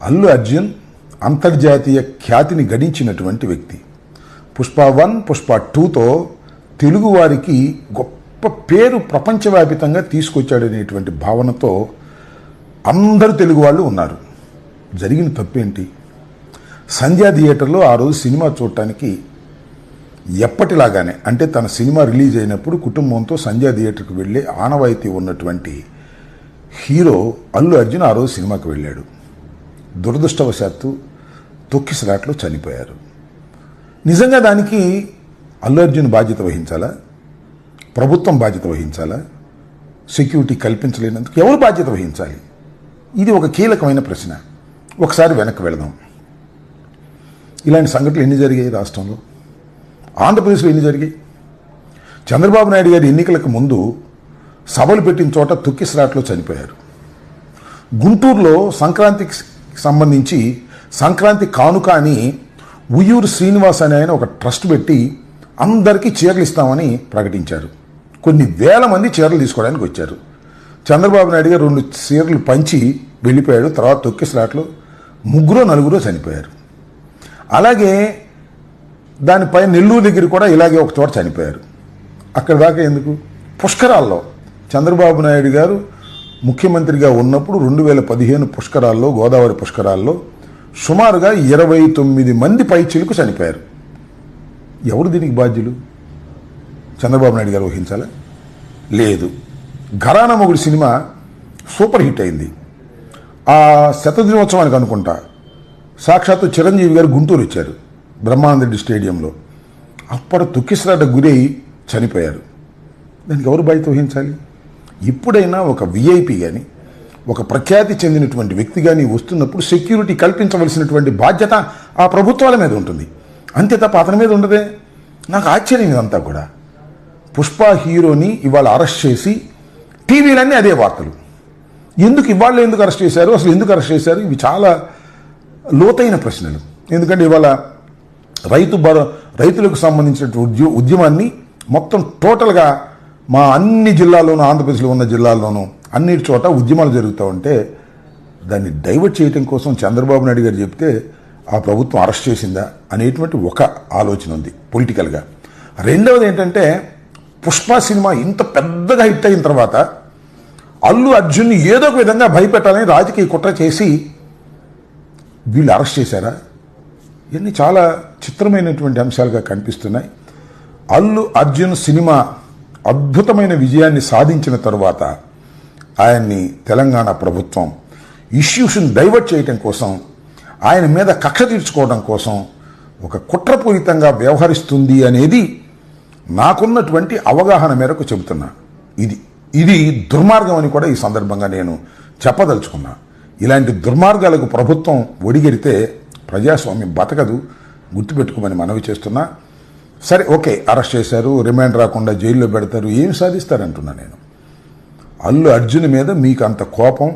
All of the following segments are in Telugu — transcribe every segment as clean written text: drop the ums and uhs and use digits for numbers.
అల్లు అర్జున్ అంతర్జాతీయ ఖ్యాతిని గడించినటువంటి వ్యక్తి. పుష్ప 1, పుష్ప 2తో తెలుగువారికి గొప్ప పేరు ప్రపంచవ్యాపితంగా తీసుకొచ్చాడనేటువంటి భావనతో అందరు తెలుగు వాళ్ళు ఉన్నారు. జరిగిన తప్పేంటి? సంధ్యా థియేటర్లో ఆ రోజు సినిమా చూడటానికి ఎప్పటిలాగానే, అంటే తన సినిమా రిలీజ్ అయినప్పుడు కుటుంబంతో సంధ్యా థియేటర్కి వెళ్ళే ఆనవాయితీ ఉన్నటువంటి హీరో అల్లు అర్జున్ ఆ రోజు సినిమాకి వెళ్ళాడు. దురదృష్టవశాత్తు తొక్కిసలాట్లో చనిపోయారు. నిజంగా దానికి అల్లు అర్జున్ బాధ్యత వహించాలా? ప్రభుత్వం బాధ్యత వహించాలా? సెక్యూరిటీ కల్పించలేనందుకు ఎవరు బాధ్యత వహించాలి? ఇది ఒక కీలకమైన ప్రశ్న. ఒకసారి వెనక్కి వెళదాం. ఇలాంటి సంఘటనలు ఎన్ని జరిగాయి రాష్ట్రంలో? ఆంధ్రప్రదేశ్లో ఎన్ని జరిగాయి? చంద్రబాబు నాయుడు గారి ఎన్నికలకు ముందు సభలు పెట్టిన చోట తొక్కిసలాట్లో చనిపోయారు. గుంటూరులో సంక్రాంతికి సంబంధించి సంక్రాంతి కానుక అని ఉయ్యూరు శ్రీనివాస్ అనే ఆయన ఒక ట్రస్ట్ పెట్టి అందరికీ చీరలు ఇస్తామని ప్రకటించారు. కొన్ని వేల మంది చీరలు తీసుకోవడానికి వచ్చారు. చంద్రబాబు నాయుడు గారు 2 చీరలు పంచి వెళ్ళిపోయాడు. తర్వాత తొక్కిసలాట్లో 3-4 చనిపోయారు. అలాగే దానిపై నెల్లూరు దగ్గర కూడా ఇలాగే ఒక చోట చనిపోయారు. అక్కడ దాకా ఎందుకు? పుష్కరాల్లో చంద్రబాబు నాయుడు గారు ముఖ్యమంత్రిగా ఉన్నప్పుడు 2015 పుష్కరాల్లో, గోదావరి పుష్కరాల్లో సుమారుగా 29 మంది పైచిలకు చనిపోయారు. ఎవరు దీనికి బాధ్యులు? చంద్రబాబు నాయుడు గారు వహించాలా? లేదు. ఘరానా మొగుడు సినిమా సూపర్ హిట్ అయింది. ఆ శతదినోత్సవానికి అనుకుంటా సాక్షాత్తు చిరంజీవి గారు గుంటూరు వచ్చారు, బ్రహ్మానందరెడ్డి స్టేడియంలో. అప్పుడు తొక్కిసలాట గురై చనిపోయారు. దానికి ఎవరు బాధ్యత వహించాలి? ఇప్పుడైనా ఒక విఐపి కానీ, ఒక ప్రఖ్యాతి చెందినటువంటి వ్యక్తి కానీ వస్తున్నప్పుడు సెక్యూరిటీ కల్పించవలసినటువంటి బాధ్యత ఆ ప్రభుత్వాల మీద ఉంటుంది. అంతే తప్ప అతని మీద ఉండదే. నాకు ఆశ్చర్యం ఇదంతా కూడా. పుష్ప హీరోని ఇవాళ అరెస్ట్ చేసి టీవీలన్నీ అదే వార్తలు. ఎందుకు అరెస్ట్ చేశారు? అసలు ఎందుకు అరెస్ట్ చేశారు? ఇవి చాలా లోతైన ప్రశ్నలు. ఎందుకంటే ఇవాళ రైతులకు సంబంధించినటువంటి ఉద్యమాన్ని మొత్తం టోటల్గా మా అన్ని జిల్లాల్లోనూ, ఆంధ్రప్రదేశ్లో ఉన్న జిల్లాల్లోనూ అన్నిటి చోట ఉద్యమాలు జరుగుతూ ఉంటే దాన్ని డైవర్ట్ చేయడం కోసం చంద్రబాబు నాయుడు గారు చెప్తే ఆ ప్రభుత్వం అరెస్ట్ చేసిందా అనేటువంటి ఒక ఆలోచన ఉంది పొలిటికల్గా. రెండవది ఏంటంటే, పుష్ప సినిమా ఇంత పెద్దగా హిట్ అయిన తర్వాత అల్లు అర్జున్ని ఏదో ఒక విధంగా భయపెట్టాలని రాజకీయ కుట్ర చేసి వీళ్ళు అరెస్ట్ చేశారా? ఇవన్నీ చాలా చిత్రమైనటువంటి అంశాలుగా కనిపిస్తున్నాయి. అల్లు అర్జున్ సినిమా అద్భుతమైన విజయాన్ని సాధించిన తరువాత ఆయన్ని తెలంగాణ ప్రభుత్వం ఇష్యూస్ని డైవర్ట్ చేయడం కోసం, ఆయన మీద కక్ష తీర్చుకోవడం కోసం ఒక కుట్రపూరితంగా వ్యవహరిస్తుంది అనేది నాకున్నటువంటి అవగాహన మేరకు చెబుతున్నా. ఇది దుర్మార్గం అని కూడా ఈ సందర్భంగా నేను చెప్పదలుచుకున్నా. ఇలాంటి దుర్మార్గాలకు ప్రభుత్వం ఒడిగెడితే ప్రజాస్వామ్యం బతకదు, గుర్తుపెట్టుకోమని మనవి చేస్తున్నా. సరే, ఓకే, అరెస్ట్ చేశారు, రిమాండ్ రాకుండా జైల్లో పెడతారు, ఏం సాధిస్తారంటున్నా నేను. అల్లు అర్జున్ మీద మీకు అంత కోపం,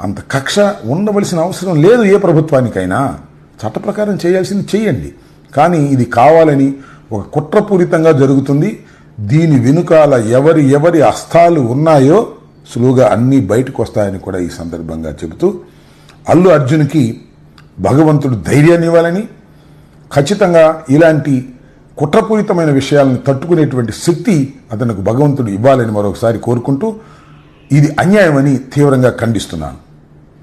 అంత కక్ష ఉండవలసిన అవసరం లేదు. ఏ ప్రభుత్వానికైనా చట్ట ప్రకారం చేయాల్సింది చేయండి. కానీ ఇది కావాలని ఒక కుట్రపూరితంగా జరుగుతుంది. దీని వెనుకాల ఎవరి హస్తాలు ఉన్నాయో సులువుగా అన్నీ బయటకు వస్తాయని కూడా ఈ సందర్భంగా చెబుతూ, అల్లు అర్జున్కి భగవంతుడు ధైర్యాన్ని ఇవ్వాలని, ఖచ్చితంగా ఇలాంటి కుట్రపూరితమైన విషయాలను తట్టుకునేటువంటి శక్తి అతనికి భగవంతుడు ఇవ్వాలని మరొకసారి కోరుకుంటూ, ఇది అన్యాయమని తీవ్రంగా ఖండిస్తున్నాను.